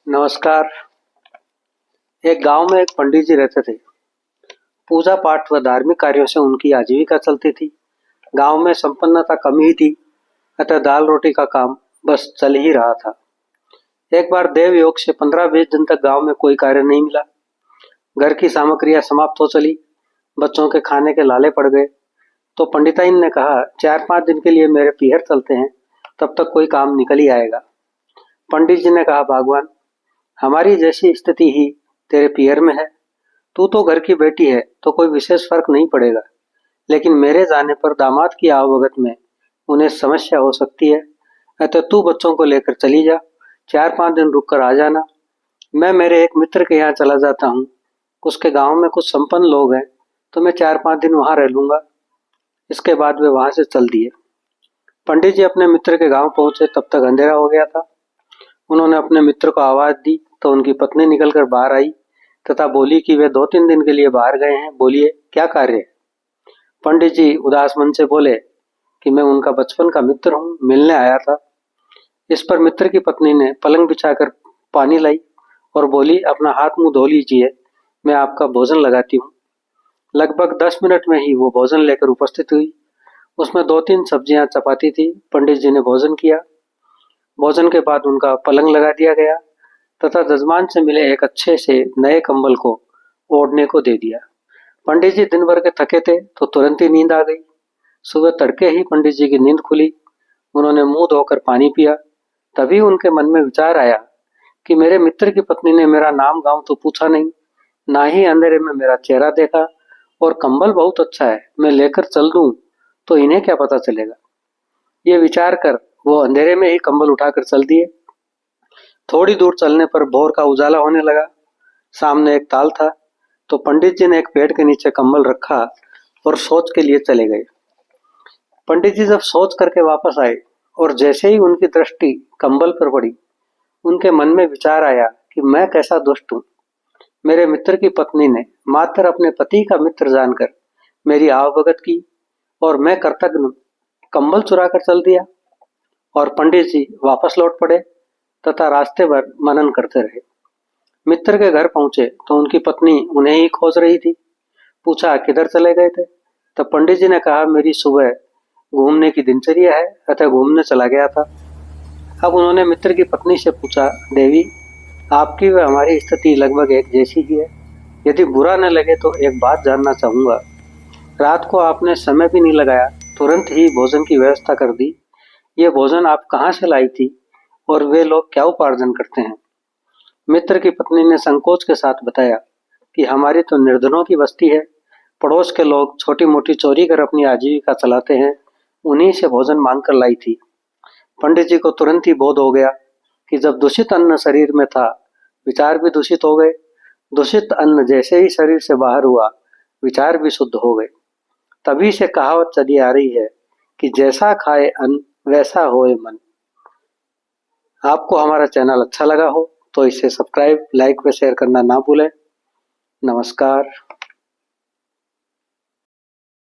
नमस्कार। एक गांव में एक पंडित जी रहते थे। पूजा पाठ व धार्मिक कार्यों से उनकी आजीविका चलती थी। गांव में संपन्नता कम ही थी, अतः दाल रोटी का काम बस चल ही रहा था। एक बार देव योग से 15-20 दिन तक गांव में कोई कार्य नहीं मिला। घर की सामग्रियां समाप्त हो चली, बच्चों के खाने के लाले पड़ गए। तो पंडिताइन ने कहा, 4-5 दिन के लिए मेरे पीहर चलते हैं, तब तक कोई काम निकल ही आएगा। पंडित जी ने कहा, भगवान, हमारी जैसी स्थिति ही तेरे पीहर में है। तू तो घर की बेटी है तो कोई विशेष फर्क नहीं पड़ेगा, लेकिन मेरे जाने पर दामाद की आवभगत में उन्हें समस्या हो सकती है। अतः तू बच्चों को लेकर चली जा, 4-5 दिन रुक कर आ जाना। मैं मेरे एक मित्र के यहाँ चला जाता हूँ। उसके गांव में कुछ संपन्न लोग हैं, तो मैं 4-5 दिन वहां रह लूंगा। इसके बाद वे वहां से चल दिए। पंडित जी अपने मित्र के गांव पहुंचे तब तक अंधेरा हो गया था। उन्होंने अपने मित्र को आवाज दी तो उनकी पत्नी निकलकर बाहर आई तथा बोली कि वे 2-3 दिन के लिए बाहर गए हैं, बोलिए क्या कार्य है। पंडित जी उदास मन से बोले कि मैं उनका बचपन का मित्र हूँ, मिलने आया था। इस पर मित्र की पत्नी ने पलंग बिछाकर पानी लाई और बोली, अपना हाथ मुंह धो लीजिए, मैं आपका भोजन लगाती हूँ। लगभग 10 मिनट में ही वो भोजन लेकर उपस्थित हुई। उसमें 2-3 सब्जियां चपाती थी। पंडित जी ने भोजन किया। भोजन के बाद उनका पलंग लगा दिया गया तथा जजमान से मिले एक अच्छे से नए कंबल को ओढ़ने को दे दिया। पंडित जी दिन भर के थके थे तो तुरंत ही नींद आ गई। सुबह तड़के ही पंडित जी की नींद खुली। उन्होंने मुंह धोकर पानी पिया। तभी उनके मन में विचार आया कि मेरे मित्र की पत्नी ने मेरा नाम गांव तो पूछा नहीं, ना ही अंधेरे में मेरा चेहरा देखा, और कंबल बहुत अच्छा है, मैं लेकर चल दूं तो इन्हें क्या पता चलेगा। ये विचार कर वो अंधेरे में ही कंबल उठाकर चल दिए। थोड़ी दूर चलने पर भोर का उजाला होने लगा। सामने एक ताल था, तो पंडित जी ने एक पेड़ के नीचे कंबल रखा और सोच के लिए चले गए। पंडित जी जब सोच करके वापस आए और जैसे ही उनकी दृष्टि कंबल पर पड़ी, उनके मन में विचार आया कि मैं कैसा दुष्ट हूँ। मेरे मित्र की पत्नी ने मात्र अपने पति का मित्र जानकर मेरी आवभगत की और मैं कृतघ्न कंबल चुरा कर चल दिया। और पंडित जी वापस लौट पड़े तथा रास्ते भर मनन करते रहे। मित्र के घर पहुंचे तो उनकी पत्नी उन्हें ही खोज रही थी। पूछा, किधर चले गए थे। तब पंडित जी ने कहा, मेरी सुबह घूमने की दिनचर्या है, अतः घूमने चला गया था। अब उन्होंने मित्र की पत्नी से पूछा, देवी, आपकी व हमारी स्थिति लगभग एक जैसी ही है। यदि बुरा न लगे तो एक बात जानना चाहूंगा। रात को आपने समय भी नहीं लगाया, तुरंत ही भोजन की व्यवस्था कर दी। ये भोजन आप कहाँ से लाई थी और वे लोग क्या उपार्जन करते हैं। मित्र की पत्नी ने संकोच के साथ बताया कि हमारी तो निर्धनों की बस्ती है। पड़ोस के लोग छोटी मोटी चोरी कर अपनी आजीविका चलाते हैं, उन्हीं से भोजन मांग कर लाई थी। पंडित जी को तुरंत ही बोध हो गया कि जब दूषित अन्न शरीर में था, विचार भी दूषित हो गए। दूषित अन्न जैसे ही शरीर से बाहर हुआ, विचार भी शुद्ध हो गए। तभी से कहावत चली आ रही है कि जैसा खाए अन्न वैसा होए मन। आपको हमारा चैनल अच्छा लगा हो तो इसे सब्सक्राइब, लाइक व शेयर करना ना भूलें। नमस्कार।